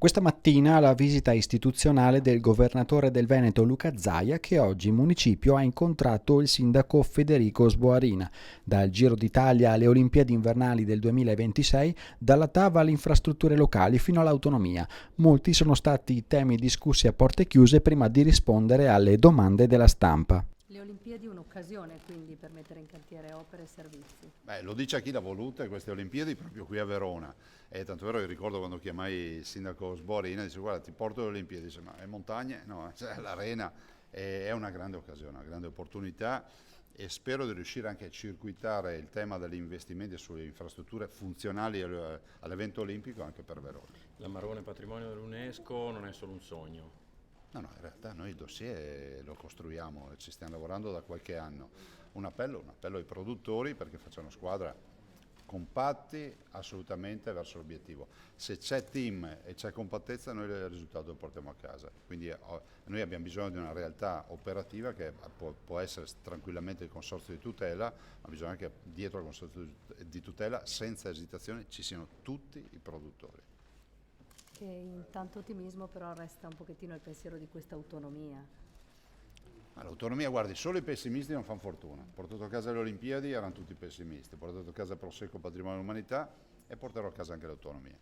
Questa mattina la visita istituzionale del governatore del Veneto Luca Zaia, che oggi in municipio ha incontrato il sindaco Federico Sboarina. Dal Giro d'Italia alle Olimpiadi invernali del 2026, dalla TAV alle infrastrutture locali fino all'autonomia. Molti sono stati i temi discussi a porte chiuse prima di rispondere alle domande della stampa. Le Olimpiadi un'occasione quindi per mettere in cantiere opere e servizi. Lo dice a chi l'ha volute queste Olimpiadi proprio qui a Verona. E tanto vero, io ricordo quando chiamai il sindaco Sborina, dice guarda ti porto alle Olimpiadi, dice ma è montagne? No, cioè, l'arena è una grande occasione, una grande opportunità e spero di riuscire anche a circuitare il tema degli investimenti sulle infrastrutture funzionali all'evento olimpico anche per Verona. L'Amarone Patrimonio dell'UNESCO non è solo un sogno. No, in realtà noi il dossier lo costruiamo, ci stiamo lavorando da qualche anno. Un appello ai produttori perché facciano squadra compatti assolutamente verso l'obiettivo. Se c'è team e c'è compattezza noi il risultato lo portiamo a casa. Quindi noi abbiamo bisogno di una realtà operativa che può essere tranquillamente il consorzio di tutela, ma bisogna che dietro al consorzio di tutela senza esitazione ci siano tutti i produttori. Che in tanto ottimismo però resta un pochettino il pensiero di questa autonomia. Ma l'autonomia, guardi, solo i pessimisti non fanno fortuna. Portato a casa le Olimpiadi erano tutti pessimisti, portato a casa Prosecco Patrimonio dell'Umanità e porterò a casa anche l'autonomia.